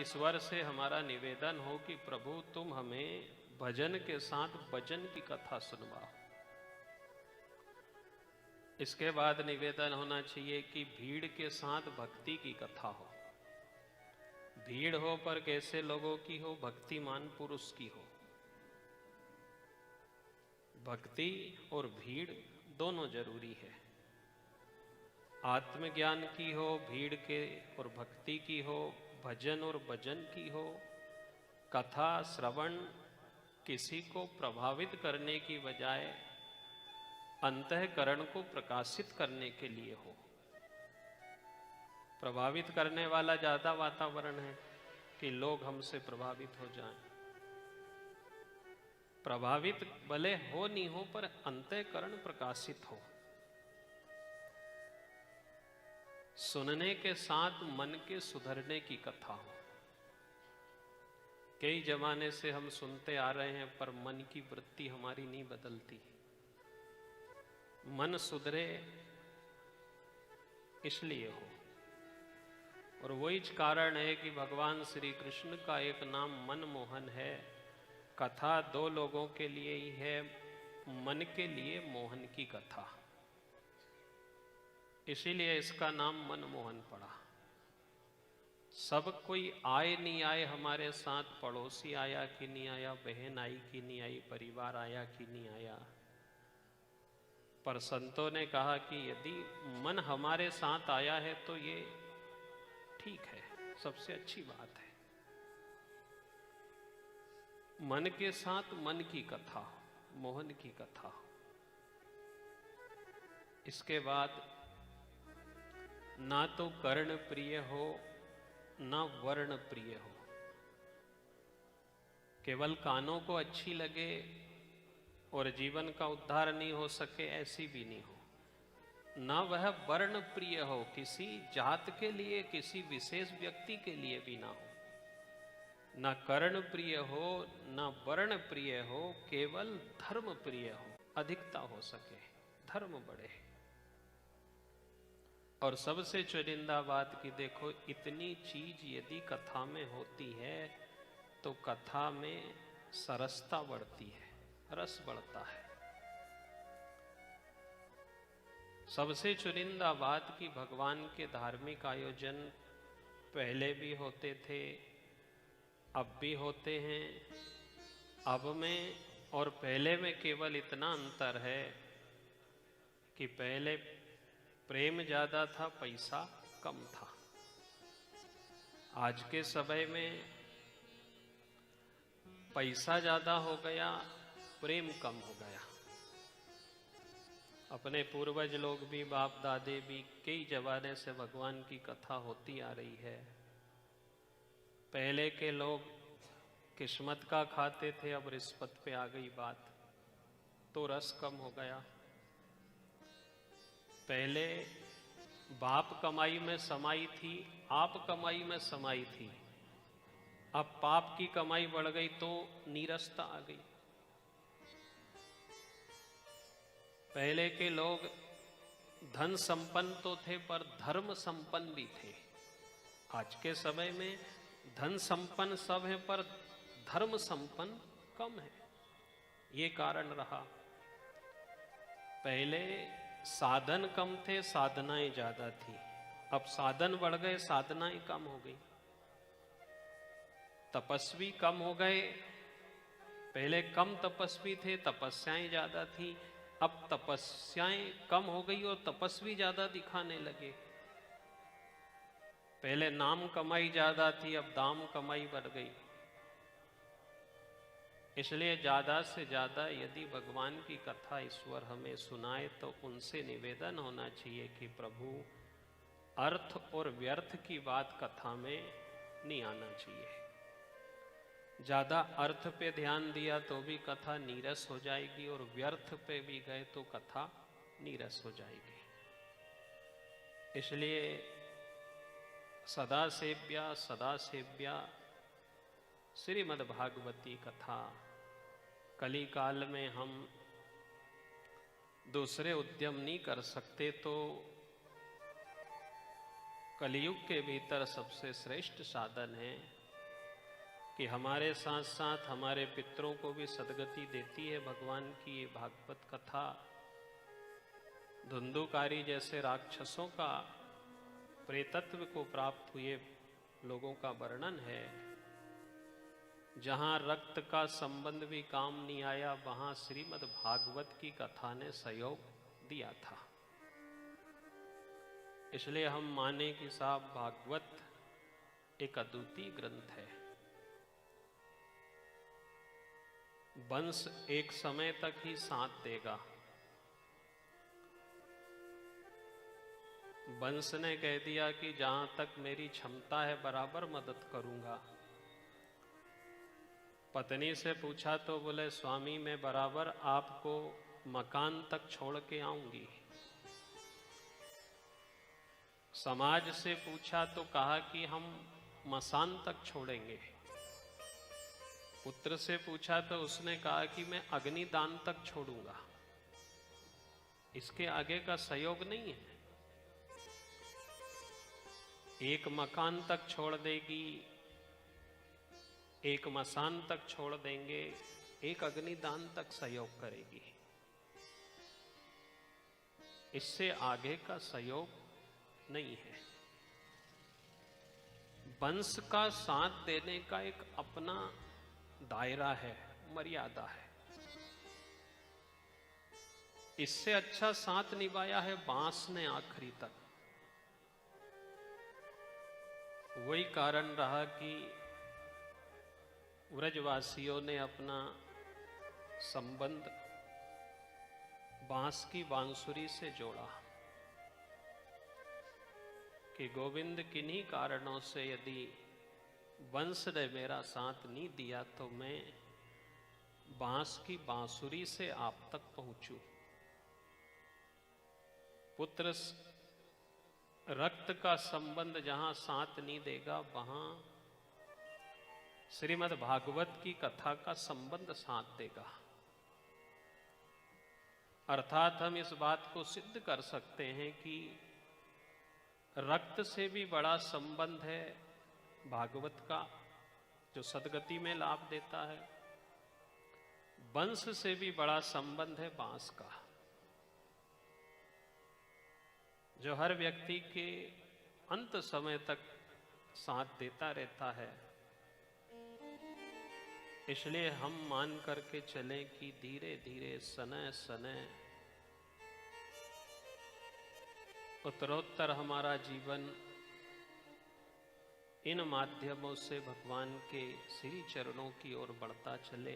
ईश्वर से हमारा निवेदन हो कि प्रभु तुम हमें भजन के साथ भजन की कथा सुनवाओ। इसके बाद निवेदन होना चाहिए कि भीड़ के साथ भक्ति की कथा हो। भीड़ हो पर कैसे लोगों की हो? भक्तिमान पुरुष की हो। भक्ति और भीड़ दोनों जरूरी है। आत्मज्ञान की हो, भीड़ के और भक्ति की हो, भजन और भजन की हो। कथा श्रवण किसी को प्रभावित करने की बजाय अंतःकरण को प्रकाशित करने के लिए हो। प्रभावित करने वाला ज्यादा वातावरण है कि लोग हमसे प्रभावित हो जाएं। प्रभावित भले हो नहीं हो पर अंतःकरण प्रकाशित हो। सुनने के साथ मन के सुधरने की कथा हो। कई जमाने से हम सुनते आ रहे हैं पर मन की वृत्ति हमारी नहीं बदलती। मन सुधरे इसलिए हो। और वही कारण है कि भगवान श्री कृष्ण का एक नाम मनमोहन है। कथा दो लोगों के लिए ही है, मन के लिए मोहन की कथा, इसीलिए इसका नाम मनमोहन पड़ा। सब कोई आए नहीं आए हमारे साथ, पड़ोसी आया कि नहीं आया, बहन आई कि नहीं आई, परिवार आया कि नहीं आया, पर संतों ने कहा कि यदि मन हमारे साथ आया है तो ये ठीक है, सबसे अच्छी बात है। मन के साथ मन की कथा हो, मोहन की कथा हो। इसके बाद ना तो कर्ण प्रिय हो ना वर्ण प्रिय हो। केवल कानों को अच्छी लगे और जीवन का उद्धार नहीं हो सके, ऐसी भी नहीं हो। ना वह वर्ण प्रिय हो, किसी जात के लिए, किसी विशेष व्यक्ति के लिए भी ना हो। ना कर्ण प्रिय हो ना वर्ण प्रिय हो, केवल धर्म प्रिय हो, अधिकता हो सके, धर्म बढ़े। और सबसे चुनिंदा बात कि देखो, इतनी चीज यदि कथा में होती है तो कथा में सरसता बढ़ती है, रस बढ़ता है। सबसे चुनिंदा बात कि भगवान के धार्मिक आयोजन पहले भी होते थे, अब भी होते हैं। अब में और पहले में केवल इतना अंतर है कि पहले प्रेम ज्यादा था, पैसा कम था। आज के समय में पैसा ज्यादा हो गया, प्रेम कम हो गया। अपने पूर्वज लोग भी, बाप दादे भी, कई जमाने से भगवान की कथा होती आ रही है। पहले के लोग किस्मत का खाते थे, अब रिश्वत पे आ गई बात, तो रस कम हो गया। पहले बाप कमाई में समाई थी, आप कमाई में समाई थी। अब पाप की कमाई बढ़ गई तो नीरसता आ गई। पहले के लोग धन संपन्न तो थे पर धर्म संपन्न भी थे। आज के समय में धन संपन्न सब है पर धर्म संपन्न कम है। ये कारण रहा। पहले साधन कम थे, साधनाएं ज्यादा थी। अब साधन बढ़ गए, साधनाएं कम हो गई। तपस्वी कम हो गए। पहले कम तपस्वी थे, तपस्याएं ज्यादा थी। अब तपस्याएं कम हो गई और तपस्वी ज्यादा दिखाने लगे। पहले नाम कमाई ज्यादा थी, अब दाम कमाई बढ़ गई। इसलिए ज्यादा से ज्यादा यदि भगवान की कथा ईश्वर हमें सुनाए तो उनसे निवेदन होना चाहिए कि प्रभु, अर्थ और व्यर्थ की बात कथा में नहीं आना चाहिए। ज्यादा अर्थ पे ध्यान दिया तो भी कथा नीरस हो जाएगी, और व्यर्थ पे भी गए तो कथा नीरस हो जाएगी। इसलिए सदा सेव्या श्रीमद्भागवती कथा। कली काल में हम दूसरे उद्यम नहीं कर सकते तो कलियुग के भीतर सबसे श्रेष्ठ साधन है कि हमारे साथ साथ हमारे पितरों को भी सदगति देती है भगवान की ये भागवत कथा। धुंधुकारी जैसे राक्षसों का प्रेतत्व को प्राप्त हुए लोगों का वर्णन है। जहां रक्त का संबंध भी काम नहीं आया, वहां श्रीमद् भागवत की कथा ने सहयोग दिया था। इसलिए हम माने कि साहब भागवत एक अद्वितीय ग्रंथ है। वंश एक समय तक ही साथ देगा। वंश ने कह दिया कि जहां तक मेरी क्षमता है बराबर मदद करूंगा। पत्नी से पूछा तो बोले स्वामी मैं बराबर आपको मकान तक छोड़ के आऊंगी। समाज से पूछा तो कहा कि हम मसान तक छोड़ेंगे। पुत्र से पूछा तो उसने कहा कि मैं अग्निदान तक छोड़ूंगा। इसके आगे का सहयोग नहीं है। एक मकान तक छोड़ देगी, एक मसान तक छोड़ देंगे, एक अग्निदान तक सहयोग करेगी। इससे आगे का सहयोग नहीं है। वंश का साथ देने का एक अपना दायरा है, मर्यादा है। इससे अच्छा साथ निभाया है बांस ने आखिरी तक। वही कारण रहा कि व्रजवासियों ने अपना संबंध बांस की बांसुरी से जोड़ा कि गोविंद किन्हीं कारणों से यदि वंश ने मेरा साथ नहीं दिया तो मैं बांस की बांसुरी से आप तक पहुंचूं। पुत्र रक्त का संबंध जहां साथ नहीं देगा, वहां श्रीमद् भागवत की कथा का संबंध साथ देगा। अर्थात हम इस बात को सिद्ध कर सकते हैं कि रक्त से भी बड़ा संबंध है भागवत का, जो सदगति में लाभ देता है। वंश से भी बड़ा संबंध है बांस का, जो हर व्यक्ति के अंत समय तक साथ देता रहता है। इसलिए हम मान करके चलें कि धीरे धीरे सनय सनय उत्तरोत्तर हमारा जीवन इन माध्यमों से भगवान के श्री चरणों की ओर बढ़ता चले।